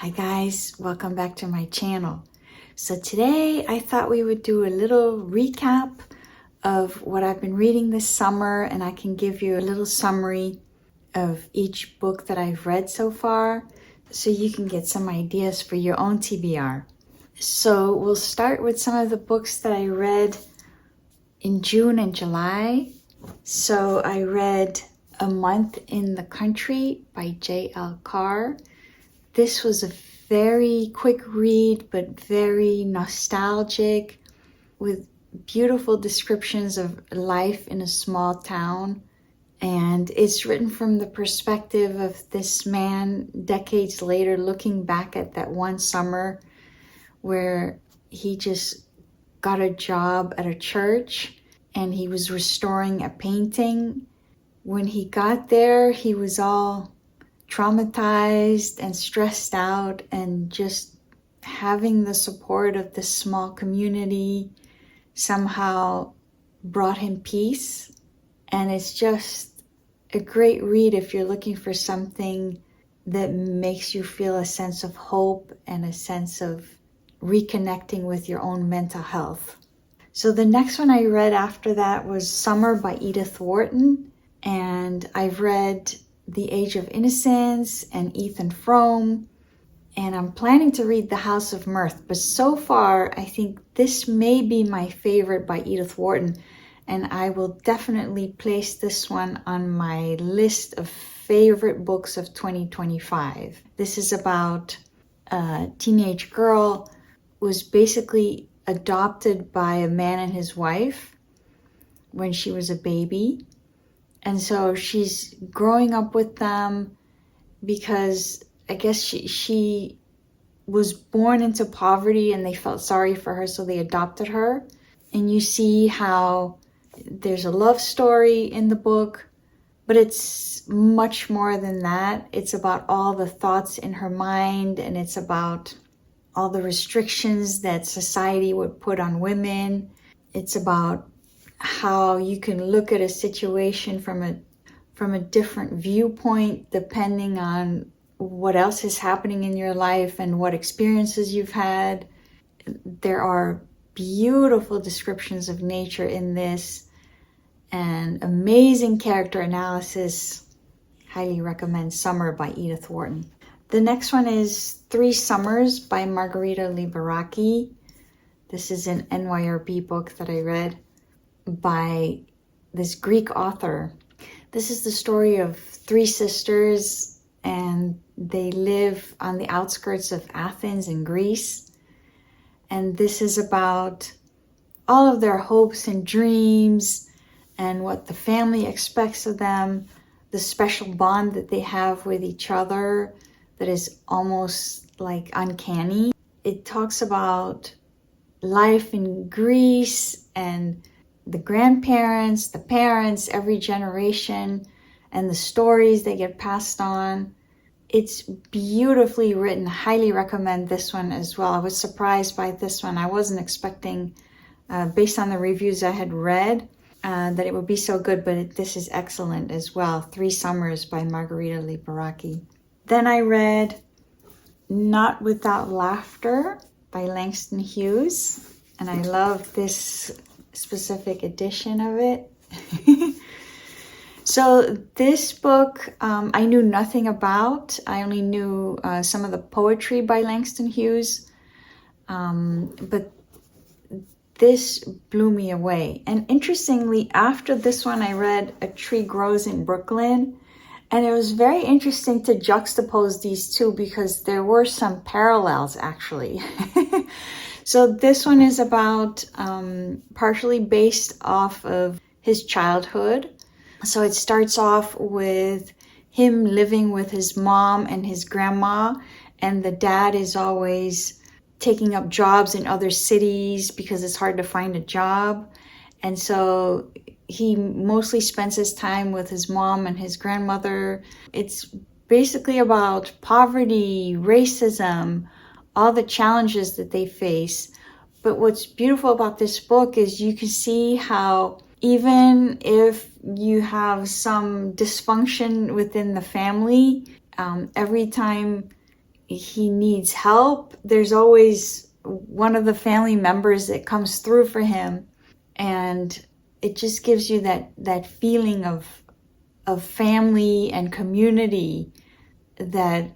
Hi guys, welcome back to my channel. So today I thought we would do a little recap of what I've been reading this summer, and I can give you a little summary of each book that I've read so far so you can get some ideas for your own TBR. So we'll start with some of the books that I read in June and July. So I read A Month in the Country by JL Carr. This was a very quick read, but very nostalgic, with beautiful descriptions of life in a small town. And it's written from the perspective of this man decades later, looking back at that one summer where he just got a job at a church and he was restoring a painting. When he got there, he was all traumatized and stressed out, and just having the support of this small community somehow brought him peace. And it's just a great read if you're looking for something that makes you feel a sense of hope and a sense of reconnecting with your own mental health. So the next one I read after that was Summer by Edith Wharton, and I've read The Age of Innocence and Ethan Frome, and I'm planning to read The House of Mirth, but so far I think this may be my favorite by Edith Wharton, and I will definitely place this one on my list of favorite books of 2025. This is about a teenage girl who was basically adopted by a man and his wife when she was a baby. And so she's growing up with them because I guess she was born into poverty and they felt sorry for her, so they adopted her. And you see how there's a love story in the book, but it's much more than that. It's about all the thoughts in her mind, and it's about all the restrictions that society would put on women. It's about how you can look at a situation from a different viewpoint depending on what else is happening in your life and what experiences you've had. There are beautiful descriptions of nature in this and amazing character analysis. Highly recommend Summer by Edith Wharton. The next one is Three Summers by Margarita Liberaki. This is an NYRB book that I read by this Greek author. This is the story of three sisters, and they live on the outskirts of Athens in Greece. And this is about all of their hopes and dreams and what the family expects of them, the special bond that they have with each other that is almost like uncanny. It talks about life in Greece and the grandparents, the parents, every generation, and the stories that get passed on. It's beautifully written. Highly recommend this one as well. I was surprised by this one. I wasn't expecting, based on the reviews I had read, that it would be so good, but this is excellent as well. Three Summers by Margarita Liberaki. Then I read Not Without Laughter by Langston Hughes, and I love this specific edition of it. So this book I knew nothing about. I only knew some of the poetry by Langston Hughes, but this blew me away. And interestingly, after this one I read A Tree Grows in Brooklyn, and it was very interesting to juxtapose these two because there were some parallels actually. So this one is about partially based off of his childhood. So it starts off with him living with his mom and his grandma, and the dad is always taking up jobs in other cities because it's hard to find a job. And so he mostly spends his time with his mom and his grandmother. It's basically about poverty, racism, all the challenges that they face. But what's beautiful about this book is you can see how even if you have some dysfunction within the family, every time he needs help, there's always one of the family members that comes through for him. And it just gives you that feeling of family and community that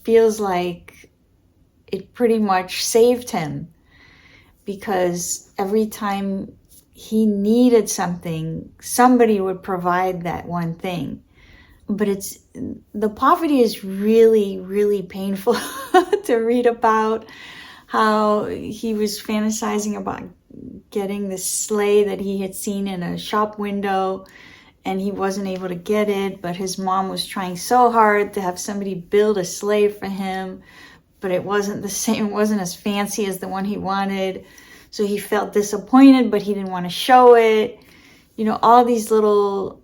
feels like it pretty much saved him, because every time he needed something, somebody would provide that one thing. But the poverty is really, really painful to read about. How he was fantasizing about getting this sleigh that he had seen in a shop window, and he wasn't able to get it, but his mom was trying so hard to have somebody build a sleigh for him, but it wasn't the same, it wasn't as fancy as the one he wanted. So he felt disappointed, but he didn't want to show it. You know, all these little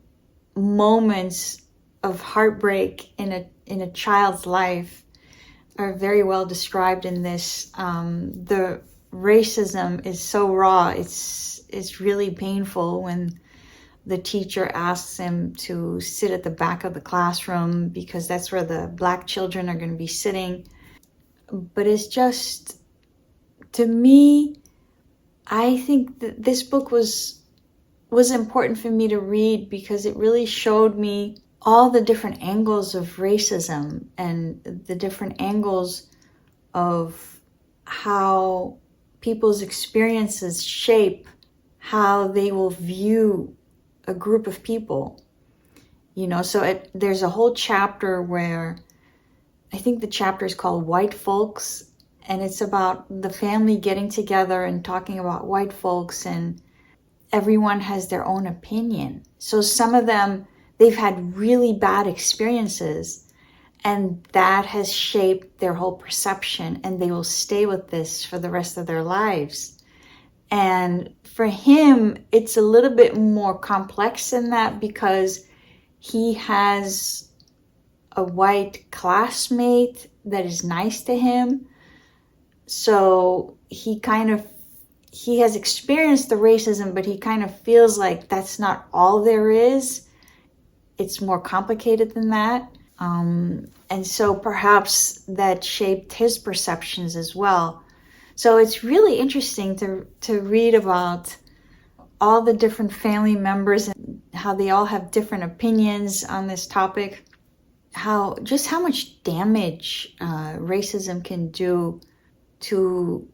moments of heartbreak in a child's life are very well described in this. The racism is so raw. It's really painful when the teacher asks him to sit at the back of the classroom because that's where the black children are going to be sitting. But it's just, to me, I think that this book was important for me to read because it really showed me all the different angles of racism and the different angles of how people's experiences shape how they will view a group of people. You know, so there's a whole chapter where, I think the chapter is called White Folks, and it's about the family getting together and talking about white folks, and everyone has their own opinion. So some of them, they've had really bad experiences, and that has shaped their whole perception, and they will stay with this for the rest of their lives. And for him, it's a little bit more complex than that because he has a white classmate that is nice to him. So he has experienced the racism, but he kind of feels like that's not all there is. It's more complicated than that. And so perhaps that shaped his perceptions as well. So it's really interesting to read about all the different family members and how they all have different opinions on this topic. How much damage racism can do to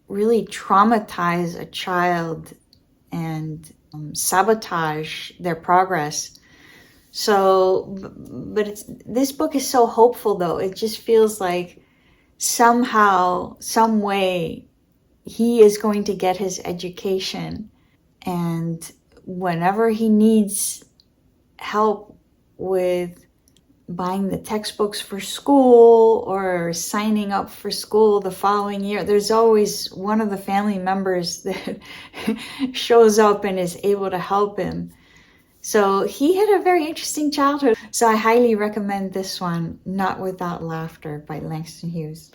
really traumatize a child and sabotage their progress. So, but this book is so hopeful though. It just feels like somehow, some way, he is going to get his education. And whenever he needs help with buying the textbooks for school or signing up for school the following year, there's always one of the family members that shows up and is able to help him. So he had a very interesting childhood. So I highly recommend this one, Not Without Laughter by Langston Hughes.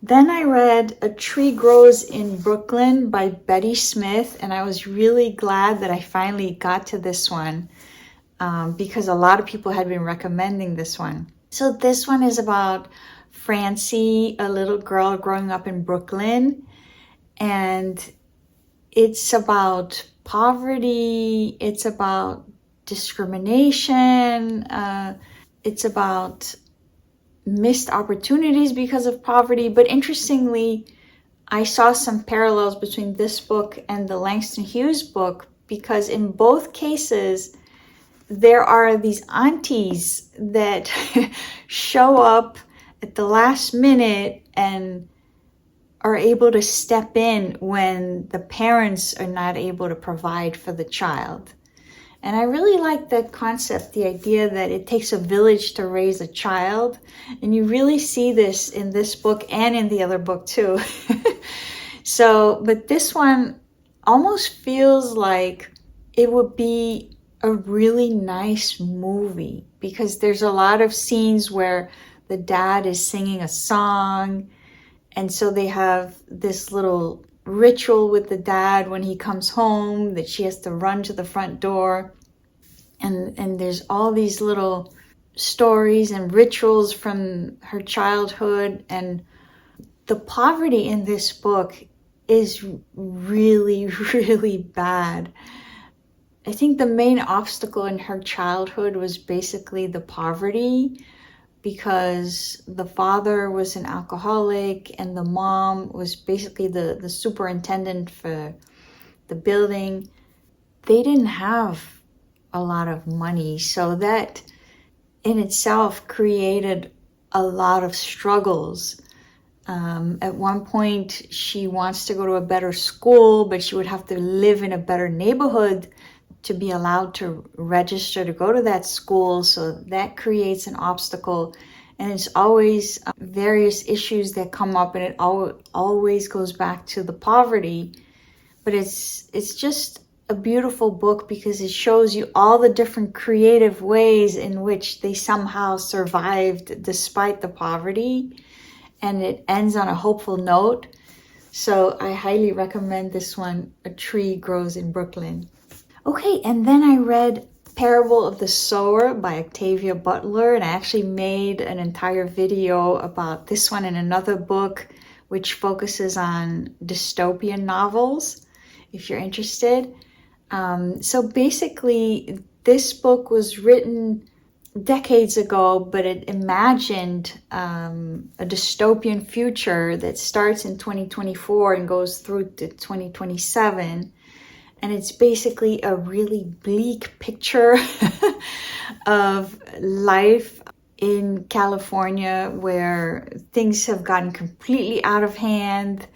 Then I read A Tree Grows in Brooklyn by Betty Smith, and I was really glad that I finally got to this one because a lot of people had been recommending this one. So this one is about Francie, a little girl growing up in Brooklyn, and it's about poverty, it's about discrimination, it's about missed opportunities because of poverty. But interestingly, I saw some parallels between this book and the Langston Hughes book, because in both cases, there are these aunties that show up at the last minute and are able to step in when the parents are not able to provide for the child. And I really like that concept, the idea that it takes a village to raise a child. And you really see this in this book and in the other book too. So, but this one almost feels like it would be a really nice movie, because there's a lot of scenes where the dad is singing a song, and so they have this little ritual with the dad when he comes home that she has to run to the front door, and there's all these little stories and rituals from her childhood. And the poverty in this book is really, really bad. I think the main obstacle in her childhood was basically the poverty, because the father was an alcoholic and the mom was basically the superintendent for the building. They didn't have a lot of money, so that in itself created a lot of struggles. At one point, she wants to go to a better school, but she would have to live in a better neighborhood to be allowed to register to go to that school. So that creates an obstacle. And it's always various issues that come up, and it always goes back to the poverty. But it's just a beautiful book because it shows you all the different creative ways in which they somehow survived despite the poverty. And it ends on a hopeful note. So I highly recommend this one, A Tree Grows in Brooklyn. Okay, and then I read Parable of the Sower by Octavia Butler, and I actually made an entire video about this one and another book which focuses on dystopian novels, if you're interested. So basically, this book was written decades ago, but it imagined a dystopian future that starts in 2024 and goes through to 2027. And it's basically a really bleak picture of life in California, where things have gotten completely out of hand.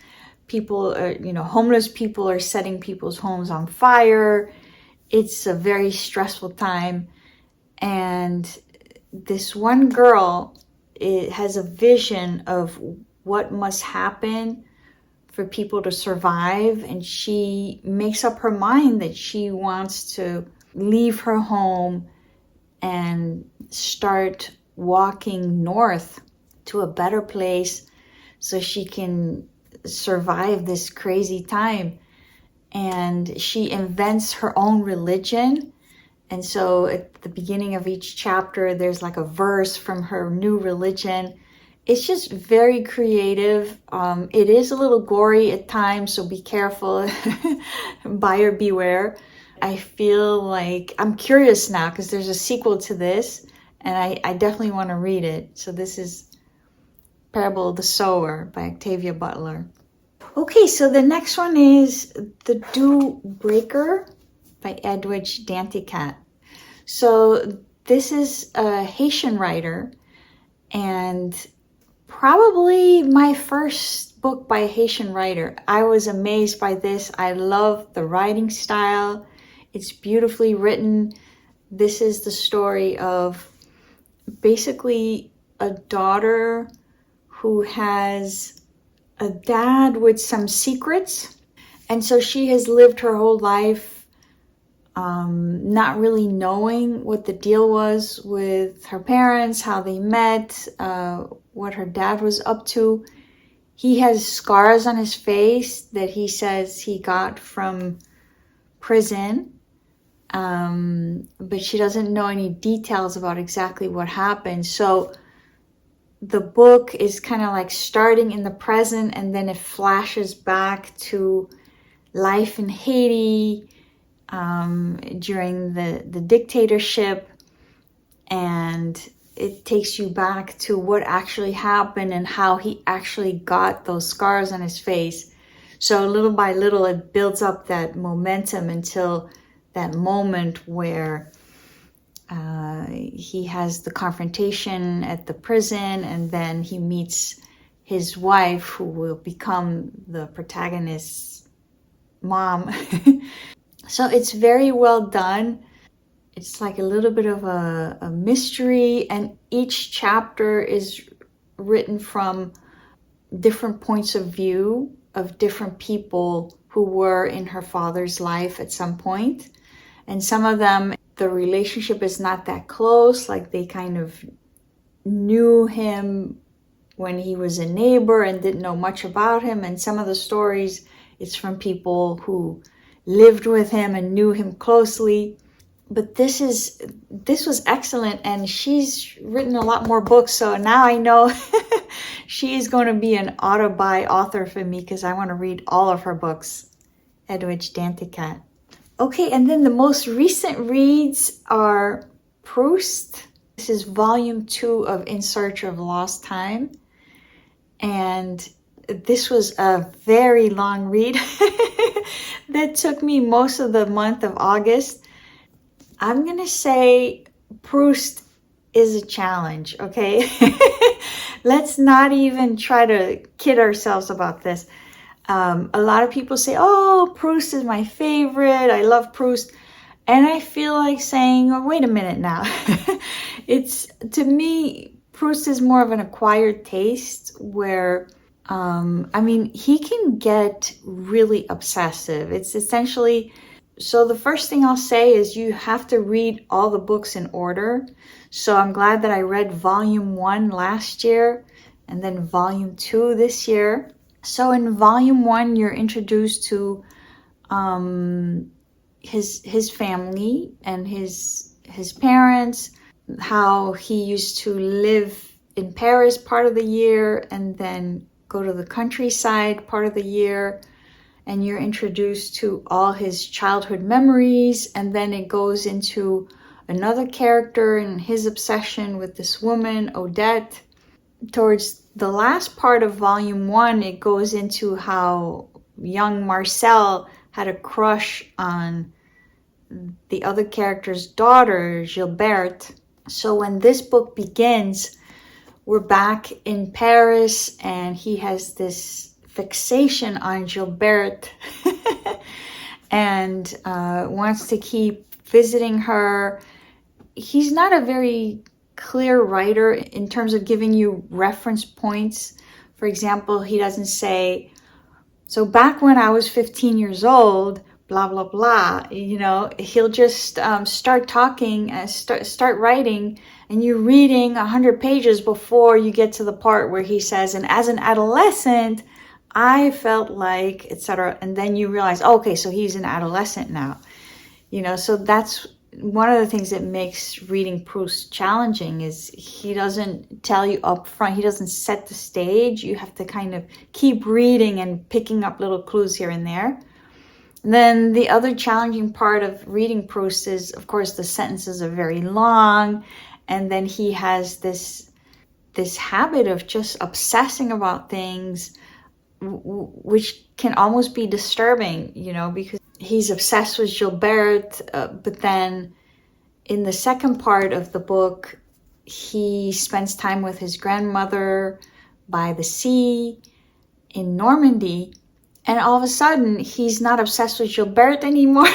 People are, homeless people are setting people's homes on fire. It's a very stressful time. And this one girl, it has a vision of what must happen for people to survive, and she makes up her mind that she wants to leave her home and start walking north to a better place so she can survive this crazy time. And she invents her own religion. And so at the beginning of each chapter, there's like a verse from her new religion. It's just very creative. It is a little gory at times, so be careful. Buyer beware. I feel like I'm curious now because there's a sequel to this, and I definitely want to read it. So this is Parable of the Sower by Octavia Butler. Okay, so the next one is The Dew Breaker by Edwidge Danticat. So this is a Haitian writer, and probably my first book by a Haitian writer. I was amazed by this. I love the writing style. It's beautifully written. This is the story of basically a daughter who has a dad with some secrets. And so she has lived her whole life not really knowing what the deal was with her parents, how they met, what her dad was up to. He has scars on his face that he says he got from prison, but she doesn't know any details about exactly what happened. So the book is kind of like starting in the present, and then it flashes back to life in Haiti during the dictatorship, and it takes you back to what actually happened and how he actually got those scars on his face. So little by little, it builds up that momentum until that moment where he has the confrontation at the prison, and then he meets his wife, who will become the protagonist's mom. So it's very well done. It's like a little bit of a mystery, and each chapter is written from different points of view of different people who were in her father's life at some point. And some of them, the relationship is not that close, like they kind of knew him when he was a neighbor and didn't know much about him. And some of the stories, it's from people who lived with him and knew him closely. But this was excellent, and she's written a lot more books, so now I know she is going to be an auto-buy author for me because I want to read all of her books. Edwidge, Danticat. Okay, and then the most recent reads are Proust. This is volume 2 of In Search of Lost Time, and this was a very long read that took me most of the month of August. I'm going to say Proust is a challenge, okay? Let's not even try to kid ourselves about this. A lot of people say, oh, Proust is my favorite. I love Proust. And I feel like saying, oh, wait a minute now. To me, Proust is more of an acquired taste where, he can get really obsessive. It's essentially... So the first thing I'll say is you have to read all the books in order. So I'm glad that I read volume 1 last year and then volume 2 this year. So in volume 1, you're introduced to his family and his parents, how he used to live in Paris part of the year and then go to the countryside part of the year. And you're introduced to all his childhood memories, and then it goes into another character and his obsession with this woman, Odette. Towards the last part of volume 1, it goes into how young Marcel had a crush on the other character's daughter, Gilberte. So when this book begins, we're back in Paris, and he has this fixation on Gilberte and wants to keep visiting her. He's not a very clear writer in terms of giving you reference points. For example, he doesn't say, so back when I was 15 years old, blah, blah, blah. He'll just start talking, start writing, and you're reading 100 pages before you get to the part where he says, and as an adolescent, I felt like, etc. And then you realize, okay, so he's an adolescent now. So that's one of the things that makes reading Proust challenging is he doesn't tell you up front. He doesn't set the stage. You have to kind of keep reading and picking up little clues here and there. And then the other challenging part of reading Proust is, of course, the sentences are very long. And then he has this habit of just obsessing about things, which can almost be disturbing, because he's obsessed with Gilberte, but then in the second part of the book, he spends time with his grandmother by the sea in Normandy, and all of a sudden, he's not obsessed with Gilberte anymore.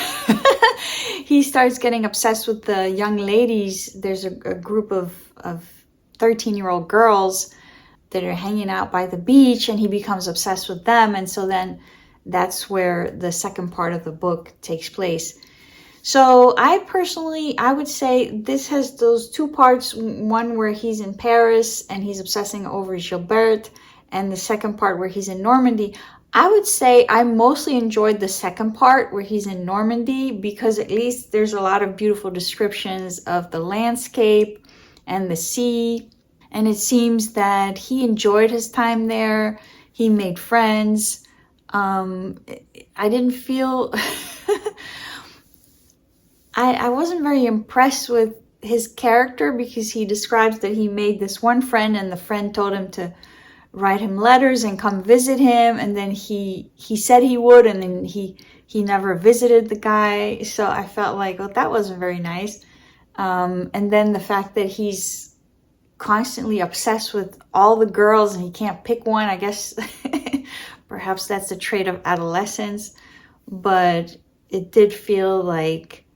He starts getting obsessed with the young ladies. There's a group of 13-year-old girls that are hanging out by the beach, and he becomes obsessed with them. And so then that's where the second part of the book takes place. So I would say this has those two parts, one where he's in Paris and he's obsessing over Gilberte, and the second part where he's in Normandy. I would say I mostly enjoyed the second part where he's in Normandy because at least there's a lot of beautiful descriptions of the landscape and the sea. And it seems that he enjoyed his time there. He made friends. I didn't feel... I wasn't very impressed with his character because he describes that he made this one friend and the friend told him to write him letters and come visit him. And then he said he would, and then he never visited the guy. So I felt like, well, that wasn't very nice. And then the fact that he's constantly obsessed with all the girls and he can't pick one. I guess perhaps that's a trait of adolescence, but it did feel like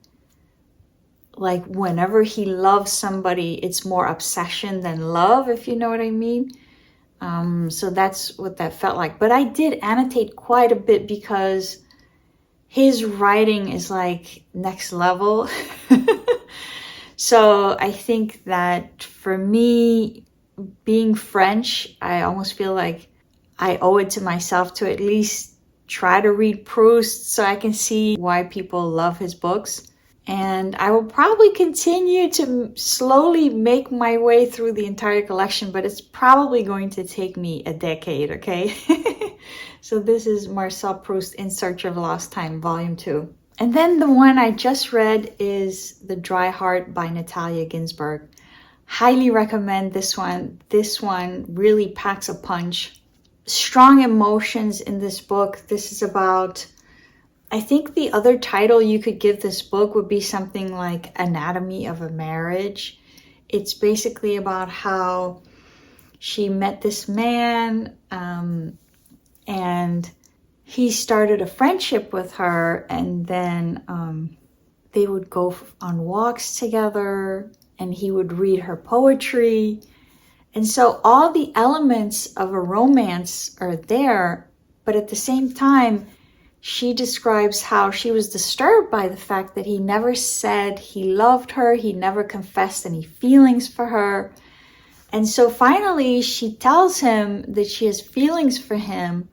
whenever he loves somebody, it's more obsession than love, if you know what I mean. So that's what that felt like. But I did annotate quite a bit because his writing is like next level. So I think that for me, being French, I almost feel like I owe it to myself to at least try to read Proust so I can see why people love his books. And I will probably continue to slowly make my way through the entire collection, but it's probably going to take me a decade, okay? So this is Marcel Proust, In Search of Lost Time, Volume 2. And then the one I just read is The Dry Heart by Natalia Ginzburg. Highly recommend this one. This one really packs a punch. Strong emotions in this book. This is about, I think the other title you could give this book would be something like Anatomy of a Marriage. It's basically about how she met this man and he started a friendship with her, and then they would go on walks together and he would read her poetry. And so all the elements of a romance are there, but at the same time, she describes how she was disturbed by the fact that he never said he loved her. He never confessed any feelings for her. And so finally, she tells him that she has feelings for him.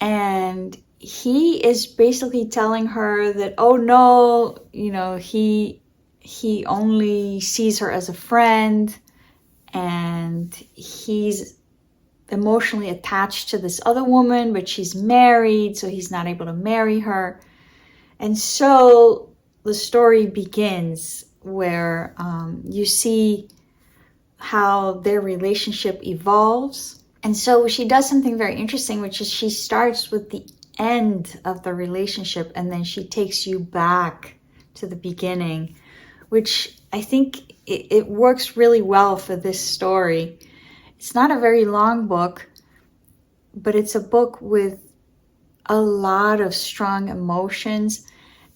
And he is basically telling her that, oh no, he only sees her as a friend. And he's emotionally attached to this other woman, but she's married, so he's not able to marry her. And so the story begins where you see how their relationship evolves. And so she does something very interesting, which is she starts with the end of the relationship and then she takes you back to the beginning, which I think it works really well for this story. It's not a very long book, but it's a book with a lot of strong emotions.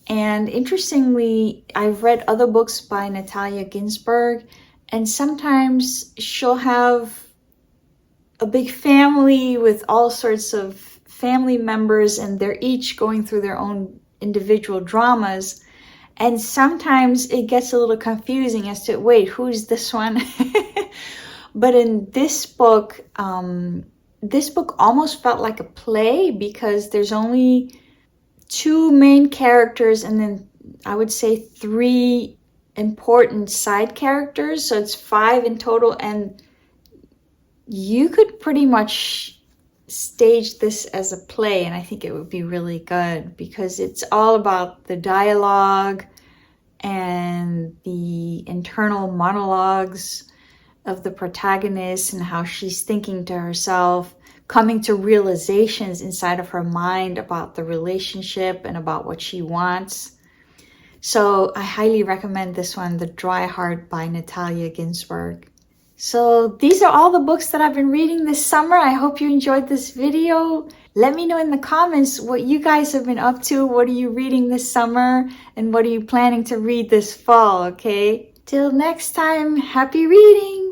And interestingly, I've read other books by Natalia Ginzburg, and sometimes she'll have a big family with all sorts of family members, and they're each going through their own individual dramas. And sometimes it gets a little confusing as to, wait, who's this one? But in this book almost felt like a play because there's only 2 main characters and then I would say 3 important side characters. So it's 5 in total, and you could pretty much stage this as a play, and I think it would be really good because it's all about the dialogue and the internal monologues of the protagonist and how she's thinking to herself, coming to realizations inside of her mind about the relationship and about what she wants. So I highly recommend this one, The Dry Heart by Natalia Ginzburg. So these are all the books that I've been reading this summer. I hope you enjoyed this video. Let me know in the comments what you guys have been up to. What are you reading this summer? And what are you planning to read this fall, okay? Till next time, happy reading!